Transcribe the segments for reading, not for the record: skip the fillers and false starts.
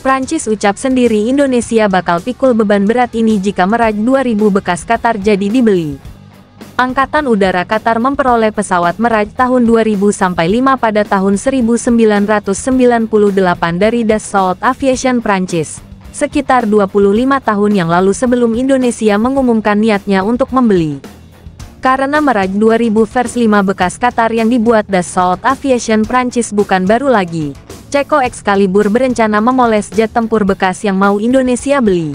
Prancis ucap sendiri Indonesia bakal pikul beban berat ini jika Mirage 2000 bekas Qatar jadi dibeli. Angkatan Udara Qatar memperoleh pesawat Mirage tahun 2000-5 pada tahun 1998 dari Dassault Aviation Prancis, sekitar 25 tahun yang lalu sebelum Indonesia mengumumkan niatnya untuk membeli. Karena Mirage 2000 versi 5 bekas Qatar yang dibuat Dassault Aviation Prancis bukan baru lagi, Ceko Excalibur berencana memoles jet tempur bekas yang mau Indonesia beli.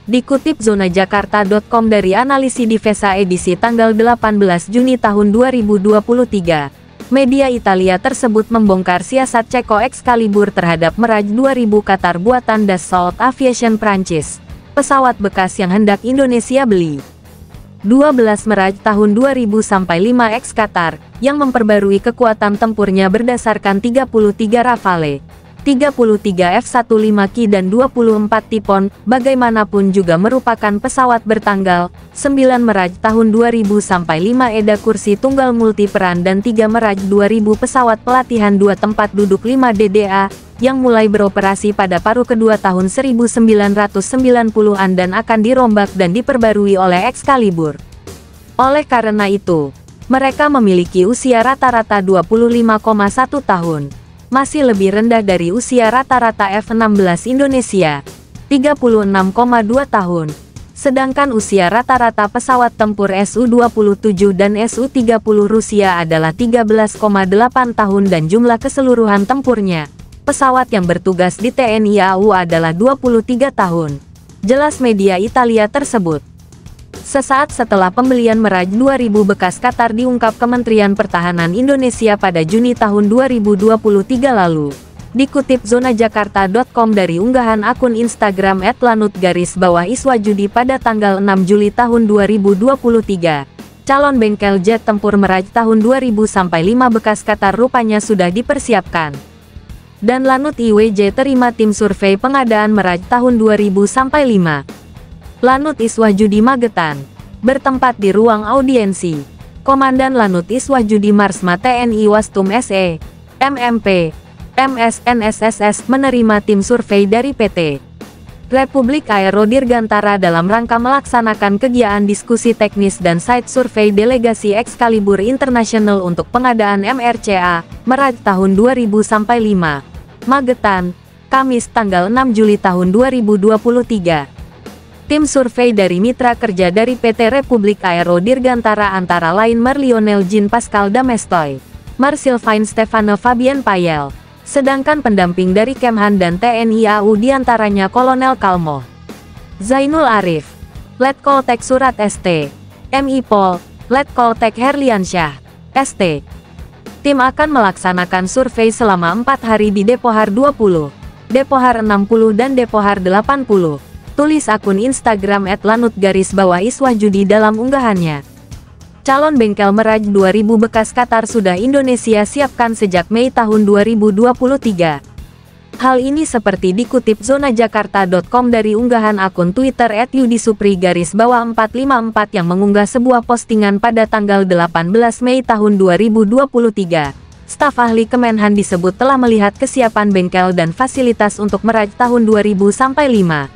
Dikutip zonajakarta.com dari analisi Difesa edisi tanggal 18 Juni tahun 2023, media Italia tersebut membongkar siasat Ceko Excalibur terhadap Mirage 2000 Qatar buatan Dassault Aviation Prancis, pesawat bekas yang hendak Indonesia beli. 12 Mirage tahun 2000-5 X Qatar, yang memperbarui kekuatan tempurnya berdasarkan 33 Rafale, 33 F-15K dan 24 Typhoon, bagaimanapun juga merupakan pesawat bertanggal. 9 Mirage tahun 2000-5 EDA kursi tunggal multiperan dan 3 Mirage 2000 pesawat pelatihan 2 tempat duduk 5 DDA, yang mulai beroperasi pada paruh kedua tahun 1990-an dan akan dirombak dan diperbarui oleh Excalibur. Oleh karena itu, mereka memiliki usia rata-rata 25,1 tahun. Masih lebih rendah dari usia rata-rata F-16 Indonesia, 36,2 tahun. Sedangkan usia rata-rata pesawat tempur Su-27 dan Su-30 Rusia adalah 13,8 tahun dan jumlah keseluruhan tempurnya, pesawat yang bertugas di TNI AU adalah 23 tahun. Jelas media Italia tersebut. Sesaat setelah pembelian Mirage 2000 bekas Qatar diungkap Kementerian Pertahanan Indonesia pada Juni tahun 2023 lalu. Dikutip zonajakarta.com dari unggahan akun Instagram @lanut_iswajudi pada tanggal 6 Juli tahun 2023. Calon bengkel jet tempur Mirage tahun 2000-5 bekas Qatar rupanya sudah dipersiapkan. Dan Lanut IWJ terima tim survei pengadaan Mirage tahun 2000-5. Lanut Iswajudi Magetan, bertempat di ruang audiensi. Komandan Lanut Iswajudi Marsma TNI Wastum SE, MMP, MSNSSS menerima tim survei dari PT Republik Aero Dirgantara dalam rangka melaksanakan kegiatan diskusi teknis dan site survei delegasi Excalibur International untuk pengadaan MRCA, Mirage tahun 2000-5. Magetan, Kamis tanggal 6 Juli tahun 2023. Tim survei dari mitra kerja dari PT Republik Aero Dirgantara antara lain Lionel Jean Pascal Damestoy, Sylvain Stefano Fabien Payel, sedangkan pendamping dari Kemhan dan TNI AU diantaranya Kolonel Kalmo Zainul Arif, Letkol Tek Surat ST, MI Pol, Letkol Tek Herliansyah, ST. Tim akan melaksanakan survei selama 4 hari di Depohar 20, Depohar 60 dan Depohar 80. Tulis akun Instagram @lanut_iswajudi dalam unggahannya. Calon bengkel Mirage 2000 bekas Qatar sudah Indonesia siapkan sejak Mei tahun 2023. Hal ini seperti dikutip zonajakarta.com dari unggahan akun Twitter @yudisupri_454 yang mengunggah sebuah postingan pada tanggal 18 Mei tahun 2023. Staf ahli Kemenhan disebut telah melihat kesiapan bengkel dan fasilitas untuk Mirage tahun 2000-5.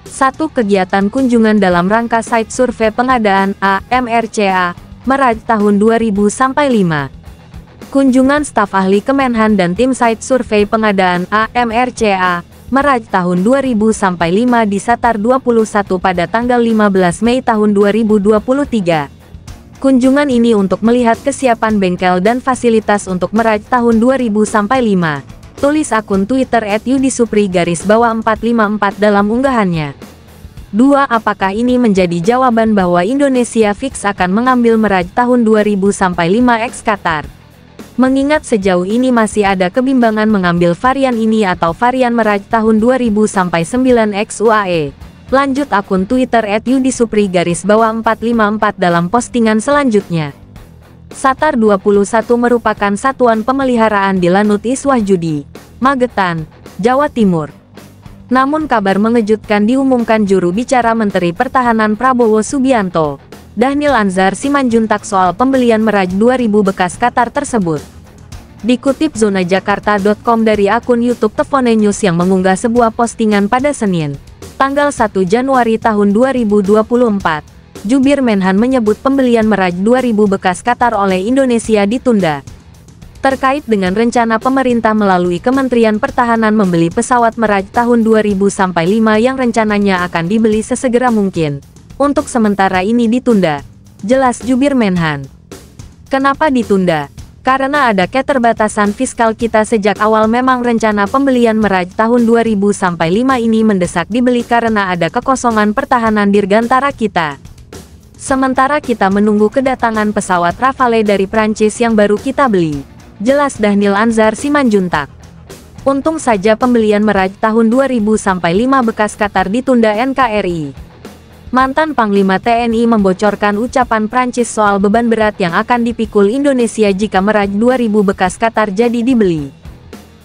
1. Kegiatan kunjungan dalam rangka site survei pengadaan MRCA, Mirage tahun 2000-5. Kunjungan staf ahli Kemenhan dan tim site survei pengadaan MRCA, Mirage tahun 2000-5 di Satar 21 pada tanggal 15 Mei tahun 2023. Kunjungan ini untuk melihat kesiapan bengkel dan fasilitas untuk Mirage tahun 2000-5. Tulis akun Twitter @yudisupri_454 dalam unggahannya. 2. Apakah ini menjadi jawaban bahwa Indonesia fix akan mengambil Mirage tahun 2000-5 X Qatar? Mengingat sejauh ini masih ada kebimbangan mengambil varian ini atau varian Mirage tahun 2000-9 X UAE. Lanjut akun Twitter @yudisupri_454 dalam postingan selanjutnya. Satar 21 merupakan satuan pemeliharaan di Lanut Iswajudi, Magetan, Jawa Timur. Namun kabar mengejutkan diumumkan juru bicara Menteri Pertahanan Prabowo Subianto, Dhanil Anzar Simanjuntak soal pembelian Mirage 2000 bekas Qatar tersebut. Dikutip zonajakarta.com dari akun YouTube Tefone News yang mengunggah sebuah postingan pada Senin, tanggal 1 Januari tahun 2024, Jubir Menhan menyebut pembelian Mirage 2000 bekas Qatar oleh Indonesia ditunda. Terkait dengan rencana pemerintah melalui Kementerian Pertahanan membeli pesawat Mirage tahun 2000-5 yang rencananya akan dibeli sesegera mungkin, untuk sementara ini ditunda, jelas Jubir Menhan. Kenapa ditunda? Karena ada keterbatasan fiskal kita sejak awal. Memang rencana pembelian Mirage tahun 2000-5 ini mendesak dibeli karena ada kekosongan pertahanan dirgantara kita. Sementara kita menunggu kedatangan pesawat Rafale dari Prancis yang baru kita beli. Jelas Dhanil Anzar Simanjuntak. Untung saja pembelian Mirage tahun 2000-5 bekas Qatar ditunda NKRI. Mantan Panglima TNI membocorkan ucapan Prancis soal beban berat yang akan dipikul Indonesia jika Mirage 2000 bekas Qatar jadi dibeli.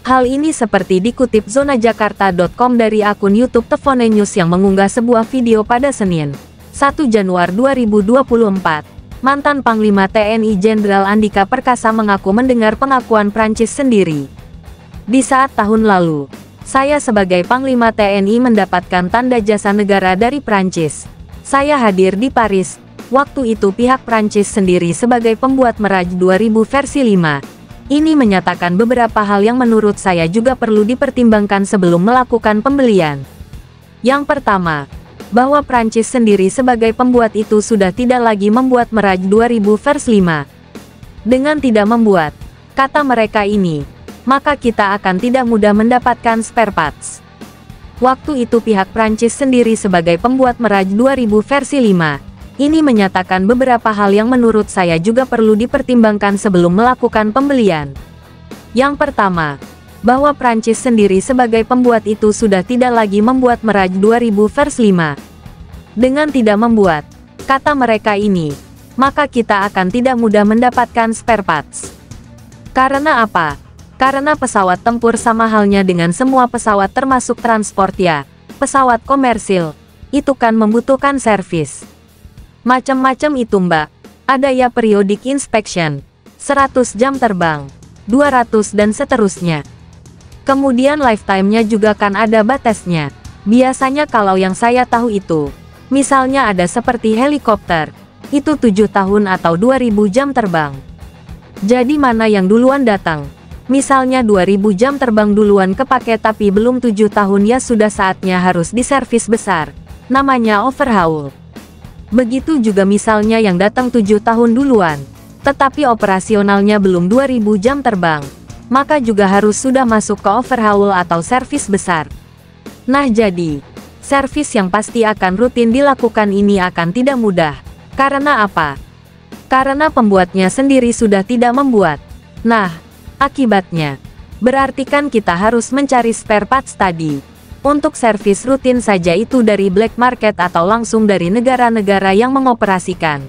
Hal ini seperti dikutip zonajakarta.com dari akun YouTube Tefone News yang mengunggah sebuah video pada Senin, 1 Januari 2024. Mantan Panglima TNI Jenderal Andika Perkasa mengaku mendengar pengakuan Prancis sendiri. Di saat tahun lalu, saya sebagai Panglima TNI mendapatkan tanda jasa negara dari Prancis. Saya hadir di Paris, waktu itu pihak Prancis sendiri sebagai pembuat Mirage 2000 versi 5. Ini menyatakan beberapa hal yang menurut saya juga perlu dipertimbangkan sebelum melakukan pembelian. Yang pertama, bahwa Prancis sendiri sebagai pembuat itu sudah tidak lagi membuat Mirage 2000 versi 5. Dengan tidak membuat, kata mereka ini, maka kita akan tidak mudah mendapatkan spare parts. Waktu itu pihak Prancis sendiri sebagai pembuat Mirage 2000 versi 5, ini menyatakan beberapa hal yang menurut saya juga perlu dipertimbangkan sebelum melakukan pembelian. Yang pertama, bahwa Prancis sendiri sebagai pembuat itu sudah tidak lagi membuat Mirage 2000 versi 5. Dengan tidak membuat, kata mereka ini, maka kita akan tidak mudah mendapatkan spare parts. Karena apa? Karena pesawat tempur sama halnya dengan semua pesawat termasuk transport ya, pesawat komersil, itu kan membutuhkan servis. Macam-macam itu mbak, ada ya periodic inspection, 100 jam terbang, 200 dan seterusnya. Kemudian lifetime-nya juga kan ada batasnya. Biasanya kalau yang saya tahu itu, misalnya ada seperti helikopter, itu 7 tahun atau 2000 jam terbang. Jadi mana yang duluan datang? Misalnya 2000 jam terbang duluan kepake tapi belum 7 tahun ya sudah saatnya harus diservis besar. Namanya overhaul. Begitu juga misalnya yang datang 7 tahun duluan, tetapi operasionalnya belum 2000 jam terbang, maka juga harus sudah masuk ke overhaul atau servis besar. Nah jadi, servis yang pasti akan rutin dilakukan ini akan tidak mudah. Karena apa? Karena pembuatnya sendiri sudah tidak membuat. Nah, akibatnya, berarti kan kita harus mencari spare parts tadi. Untuk servis rutin saja itu dari black market atau langsung dari negara-negara yang mengoperasikan.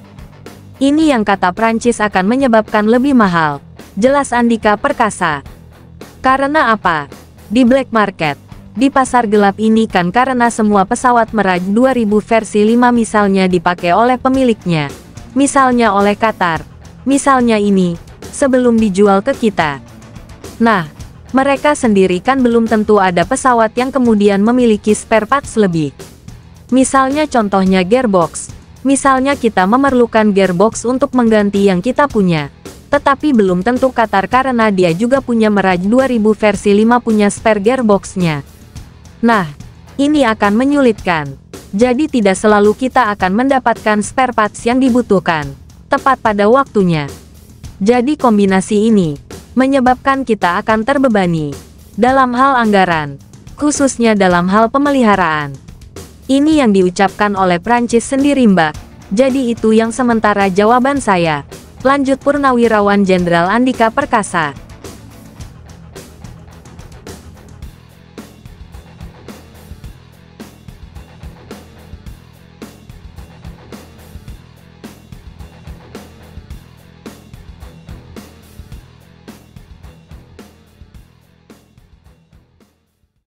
Ini yang kata Prancis akan menyebabkan lebih mahal, jelas Andika Perkasa. Karena apa? Di black market, di pasar gelap ini kan karena semua pesawat Mirage 2000 versi 5 misalnya dipakai oleh pemiliknya, misalnya oleh Qatar, misalnya ini, sebelum dijual ke kita. Nah, mereka sendiri kan belum tentu ada pesawat yang kemudian memiliki spare parts lebih. Misalnya contohnya gearbox. Misalnya kita memerlukan gearbox untuk mengganti yang kita punya. Tetapi belum tentu Qatar karena dia juga punya Mirage 2000 versi 5 punya spare gearboxnya. Nah, ini akan menyulitkan. Jadi tidak selalu kita akan mendapatkan spare parts yang dibutuhkan, tepat pada waktunya. Jadi kombinasi ini menyebabkan kita akan terbebani dalam hal anggaran, khususnya dalam hal pemeliharaan. Ini yang diucapkan oleh Prancis sendiri mbak. Jadi itu yang sementara jawaban saya. Lanjut Purnawirawan Jenderal Andika Perkasa.